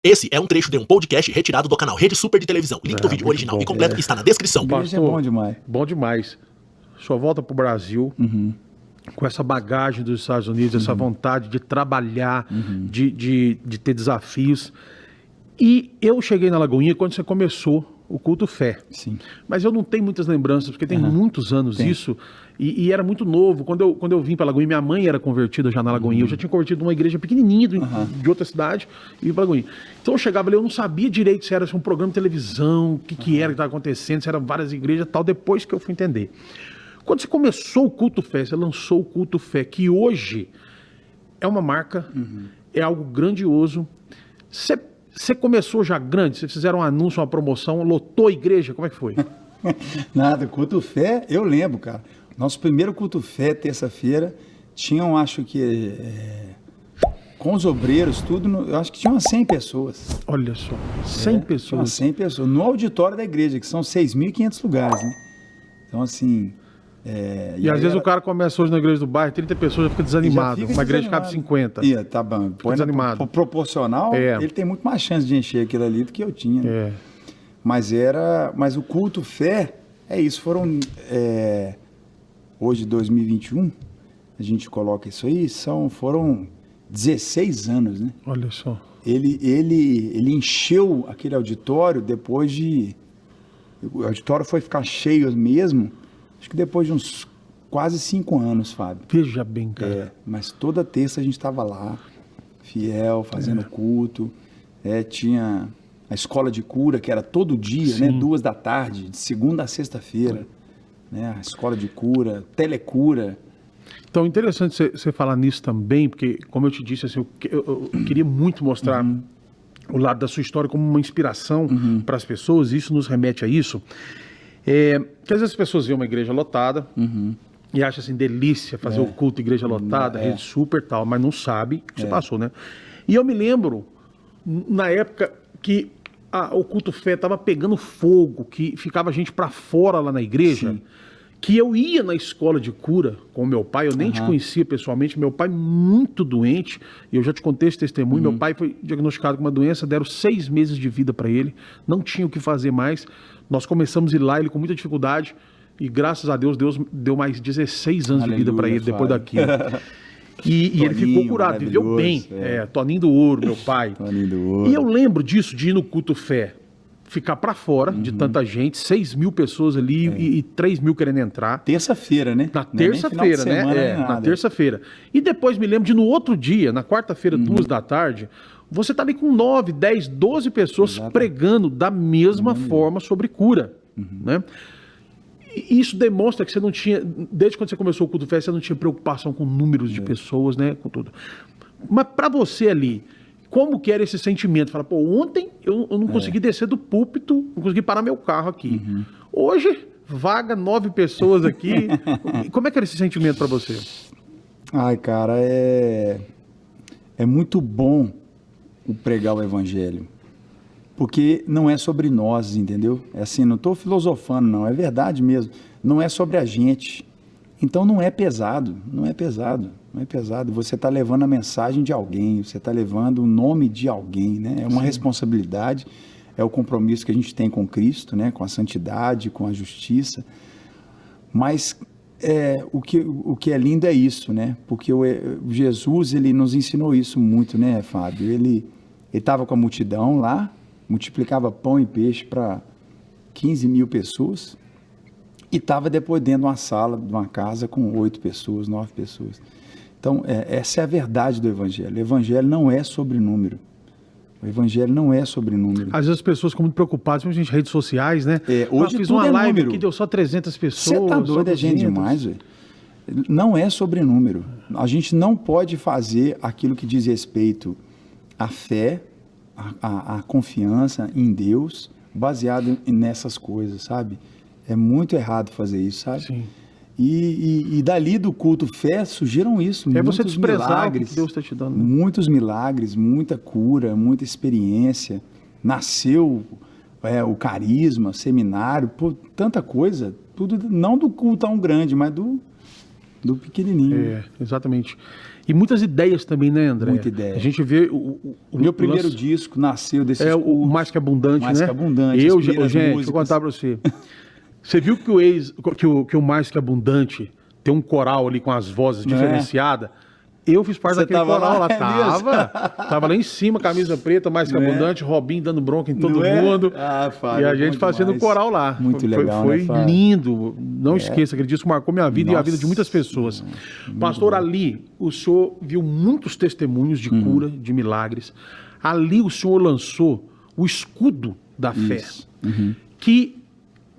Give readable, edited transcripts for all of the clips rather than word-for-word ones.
Esse é um trecho de um podcast retirado do canal Rede Super de Televisão. Link do vídeo original e completo está na descrição. Igreja é bom demais. Bom demais. Sua volta pro Brasil, com essa bagagem dos Estados Unidos, essa vontade de trabalhar, de ter desafios. E eu cheguei na Lagoinha quando você começou o culto fé. Sim. Mas eu não tenho muitas lembranças, porque tem muitos anos isso, e era muito novo. Quando eu vim para Lagoinha, minha mãe era convertida já na Lagoinha. Eu já tinha convertido numa igreja pequenininha de outra cidade e vim para Lagoinha. Então eu chegava ali, eu não sabia direito se era um programa de televisão, o que era que estava acontecendo, se eram várias igrejas e tal, depois que eu fui entender. Quando você começou o culto fé, você lançou o culto fé, que hoje é uma marca, é algo grandioso. Você começou já grande? Vocês fizeram um anúncio, uma promoção, lotou a igreja? Como é que foi? Nada, culto fé, eu lembro, cara. Nosso primeiro culto fé, terça-feira, tinham, acho que, com os obreiros, tudo, eu acho que tinham umas 100 pessoas. Olha só, 100 pessoas. Tinha umas 100 pessoas, no auditório da igreja, que são 6.500 lugares, né? Então, assim... E às vezes o cara começa hoje na igreja do bairro, 30 pessoas, já fica desanimado. Uma igreja cabe 50. Tá bom. Põe desanimado. Proporcional, ele tem muito mais chance de encher aquilo ali do que eu tinha. Né? Mas o culto fé, é isso. Foram, hoje, 2021, a gente coloca isso aí, foram 16 anos, né? Olha só. Ele encheu aquele auditório depois de... O auditório foi ficar cheio mesmo... Acho que depois de uns quase 5 anos, Fábio. Veja bem, cara. Mas toda terça a gente estava lá, fiel, fazendo culto. Tinha a escola de cura, que era todo dia, né? 2 da tarde, de segunda a sexta-feira. Né? A escola de cura, telecura. Então, interessante você falar nisso também, porque, como eu te disse, assim, eu queria muito mostrar o lado da sua história como uma inspiração para as pessoas, e isso nos remete a isso. Que às vezes as pessoas veem uma igreja lotada e acham assim, delícia fazer o culto igreja lotada, rede super e tal, mas não sabe o que você passou, né? E eu me lembro, na época que o culto fé estava pegando fogo, que ficava gente para fora lá na igreja, que eu ia na escola de cura com meu pai, eu nem te conhecia pessoalmente, meu pai muito doente, e eu já te contei esse testemunho, meu pai foi diagnosticado com uma doença, deram 6 meses de vida para ele, não tinha o que fazer mais. Nós começamos a ir lá, ele com muita dificuldade, e graças a Deus, Deus deu mais 16 anos de vida para ele depois daquilo. E ele ficou curado, viveu bem. Toninho do Ouro, meu pai. Toninho do Ouro. E eu lembro disso, de ir no culto fé, ficar para fora de tanta gente, 6.000 pessoas ali e 3.000 querendo entrar. Terça-feira, né? Na terça-feira, né? Na terça-feira. E depois me lembro de no outro dia, na quarta-feira, 2 da tarde, você tá ali com 9, 10, 12 pessoas pregando da mesma forma sobre cura, né? E isso demonstra que você não tinha, desde quando você começou o culto fé, você não tinha preocupação com números de pessoas, né? Com tudo. Mas para você ali, como que era esse sentimento? Fala, pô, ontem eu não consegui descer do púlpito, não consegui parar meu carro aqui. Hoje, vaga 9 pessoas aqui. Como é que era esse sentimento para você? Ai, cara, é muito bom o pregar o evangelho, porque não é sobre nós, entendeu? É assim, não estou filosofando, não, é verdade mesmo, não é sobre a gente, então não é pesado, você está levando a mensagem de alguém, você está levando o nome de alguém, né? É uma responsabilidade, é o compromisso que a gente tem com Cristo, né? Com a santidade, com a justiça, mas o que é lindo é isso, né? Porque Jesus, ele nos ensinou isso muito, né, Fábio? Ele estava com a multidão lá, multiplicava pão e peixe para 15.000 pessoas e estava depois dentro de uma sala, de uma casa com 8 pessoas, 9 pessoas. Então, essa é a verdade do Evangelho. O Evangelho não é sobre número. O Evangelho não é sobre número. Às vezes as pessoas ficam muito preocupadas, principalmente em redes sociais, né? Hoje fiz tudo uma live número. aqui, deu só 300 pessoas. Você tá doido, é gente demais, velho. Não é sobre número. A gente não pode fazer aquilo que diz respeito à fé, à confiança em Deus, baseado nessas coisas, sabe? É muito errado fazer isso, sabe? Sim. E dali do culto fé surgiram isso, você desprezar milagres, o que Deus está te dando. Né? Muitos milagres, muita cura, muita experiência. Nasceu o carisma, seminário, tanta coisa, tudo não do culto tão grande, mas do pequenininho. Exatamente. E muitas ideias também, né, André? Muita ideia. A gente vê O meu primeiro disco nasceu desse o Mais Que Abundante, Mais né? Que Abundante, Gente, inspira as deixa eu músicas. contar pra você. Você viu que o Mais Que Abundante tem um coral ali com as vozes diferenciadas? Eu fiz parte Você daquele tava coral lá, lá, é mesmo? tava lá em cima, camisa preta, Mais Que Não é? Abundante, Robinho dando bronca em todo Não é? mundo. Ah, Fábio, e a bom gente fazendo demais. coral lá. Muito legal, Foi né, Fábio? lindo. Não esqueça, aquele disco marcou minha vida e a vida de muitas pessoas. Pastor, ali o senhor viu muitos testemunhos de cura, de milagres. Ali o senhor lançou o escudo da fé, que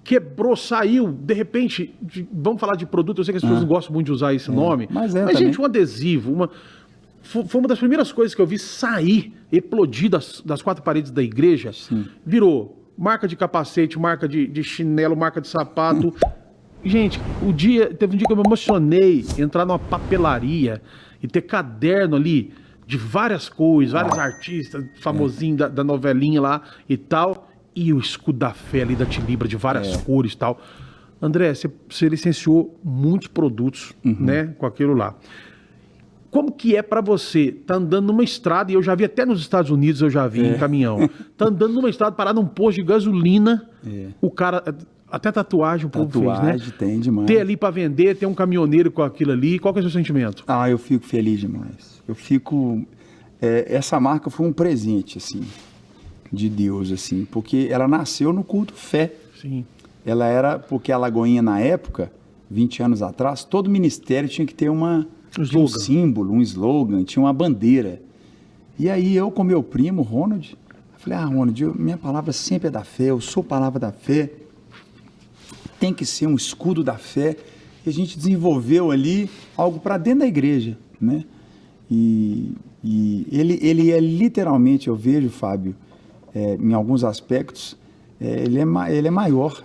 quebrou, saiu, de repente, vamos falar de produto, eu sei que as pessoas não gostam muito de usar esse nome, mas mas também. gente, um adesivo, foi uma das primeiras coisas que eu vi sair, eplodir das quatro paredes da igreja, virou marca de capacete, marca de chinelo, marca de sapato. Gente, teve um dia que eu me emocionei, entrar numa papelaria e ter caderno ali de várias coisas, vários artistas famosinhos da novelinha lá e tal, e o escudo da fé ali da Tilibra de várias cores e tal. André, você licenciou muitos produtos, né, com aquilo lá. Como que é pra você tá andando numa estrada, e eu já vi até nos Estados Unidos, eu já vi em caminhão, tá andando numa estrada, parado num posto de gasolina, o cara, até tatuagem o povo fez, né? Tem demais. Ter ali pra vender, ter um caminhoneiro com aquilo ali, qual que é o seu sentimento? Ah, eu fico feliz demais. Eu fico... essa marca foi um presente, assim, de Deus, assim, porque ela nasceu no culto fé. Sim. Ela era... Porque a Lagoinha, na época, 20 anos atrás, todo ministério tinha que ter tinha um símbolo, um slogan, tinha uma bandeira. E aí eu com meu primo, Ronald, falei, Ronald, minha palavra sempre é da fé, eu sou palavra da fé, tem que ser um escudo da fé. E a gente desenvolveu ali algo para dentro da igreja, né? E ele é literalmente, eu vejo, Fábio, em alguns aspectos, ele é maior.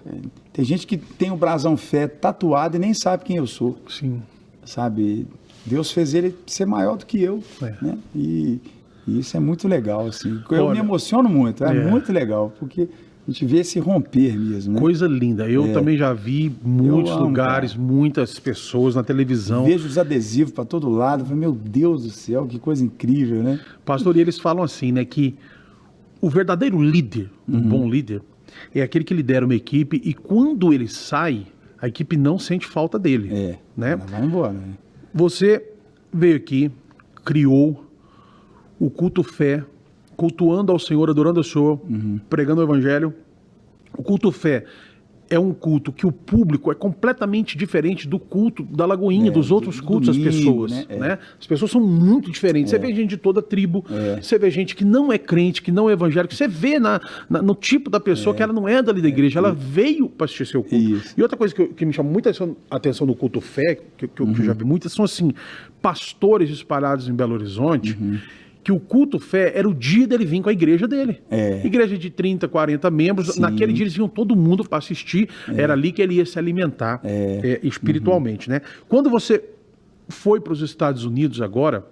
Tem gente que tem o brasão fé tatuado e nem sabe quem eu sou. Sim. Sabe? Deus fez ele ser maior do que eu, né? E isso é muito legal, assim. Eu me emociono muito, muito legal, porque a gente vê esse romper mesmo, né? Coisa linda. Eu também já vi muitos lugares, cara. Muitas pessoas na televisão. Vejo os adesivos para todo lado, eu falo, meu Deus do céu, que coisa incrível, né? Pastor, e eles falam assim, né, que o verdadeiro líder, um bom líder, é aquele que lidera uma equipe e quando ele sai, a equipe não sente falta dele. Né? Ela vai embora, né? Você veio aqui, criou o culto fé, cultuando ao Senhor, adorando ao Senhor, pregando o Evangelho. O culto fé é um culto que o público é completamente diferente do culto da Lagoinha, dos outros cultos das pessoas. Né? As pessoas são muito diferentes. Você vê gente de toda tribo, você vê gente que não é crente, que não é evangélico, você vê no tipo da pessoa que ela não é dali da igreja, ela veio para assistir seu culto. Isso. E outra coisa que me chama muita atenção no culto fé, que eu já vi muitas, são assim, pastores espalhados em Belo Horizonte, que o culto fé era o dia dele vir com a igreja dele. Igreja de 30, 40 membros. Sim. Naquele dia eles vinham todo mundo para assistir. Era ali que ele ia se alimentar espiritualmente. Né? Quando você foi para os Estados Unidos agora,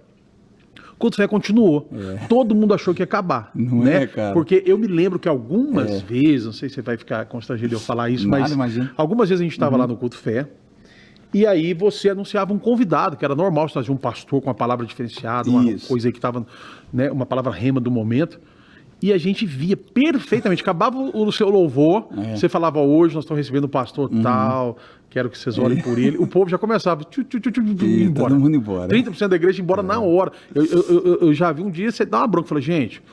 o culto fé continuou. Todo mundo achou que ia acabar. Não né? é, cara? Porque eu me lembro que algumas vezes, não sei se você vai ficar constrangido de eu falar isso, mas algumas vezes a gente estava lá no culto fé, e aí você anunciava um convidado, que era normal, você fazia um pastor com uma palavra diferenciada, uma coisa aí que estava, né, uma palavra rema do momento. E a gente via perfeitamente. Acabava o seu louvor, você falava, hoje nós estamos recebendo o pastor tal, quero que vocês orem por ele. O povo já começava, embora. Todo mundo embora. 30% da igreja embora na hora. Eu já vi um dia, você dá uma bronca, falei, gente,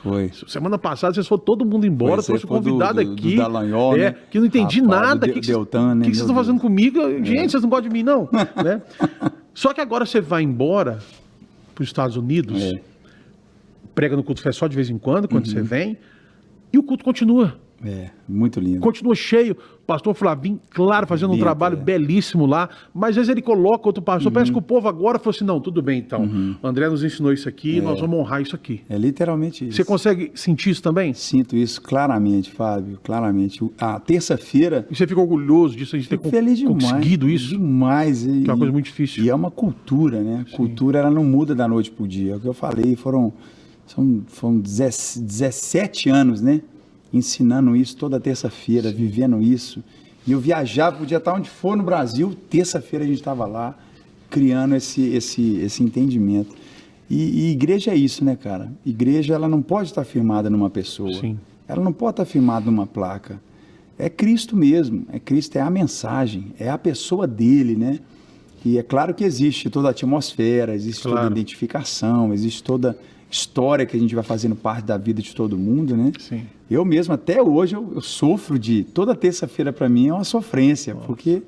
semana passada vocês foram todo mundo embora, trouxe um convidado aqui, do Dallagnol, né? que eu não entendi nada. O que Deltan, né? vocês estão fazendo comigo? Gente, vocês não gostam de mim, não. Né? Só que agora você vai embora para os Estados Unidos, prega no culto fé só de vez em quando você vem, e o culto continua. Muito lindo. Continua cheio. Pastor Flavinho, claro, fazendo um trabalho belíssimo lá, mas às vezes ele coloca outro pastor, parece que o povo agora falou assim, não, tudo bem então, o André nos ensinou isso aqui, nós vamos honrar isso aqui. É literalmente isso. Você consegue sentir isso também? Sinto isso claramente, Fábio, claramente. A terça-feira... E você fica orgulhoso disso, a gente ter conseguido isso? Demais. Que é uma coisa muito difícil. E é uma cultura, né? Sim. Cultura, ela não muda da noite pro dia. É o que eu falei, foram 17 anos, né? Ensinando isso toda terça-feira, vivendo isso. E eu viajava, podia estar onde for no Brasil, terça-feira a gente estava lá, criando esse entendimento. E igreja é isso, né, cara? Igreja, ela não pode estar firmada numa pessoa. Sim. Ela não pode estar firmada numa placa. É Cristo mesmo. É Cristo, é a mensagem. É a pessoa dele, né? E é claro que existe toda a atmosfera, existe toda a identificação, existe toda a história que a gente vai fazendo parte da vida de todo mundo, né? Sim. Eu mesmo, até hoje, eu sofro de... Toda terça-feira, para mim, é uma sofrência, porque...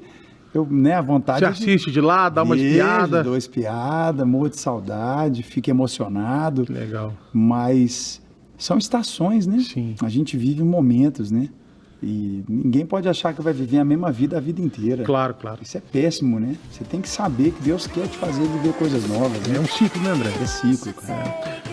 Eu, né, a vontade Você assiste de lá, dá uma espiada. Dou uma espiada, morro de saudade, fico emocionado. Legal. Mas são estações, né? Sim. A gente vive momentos, né? E ninguém pode achar que vai viver a mesma vida a vida inteira. Claro, claro. Isso é péssimo, né? Você tem que saber que Deus quer te fazer viver coisas novas, né? É um ciclo, né, André? É ciclo, cara.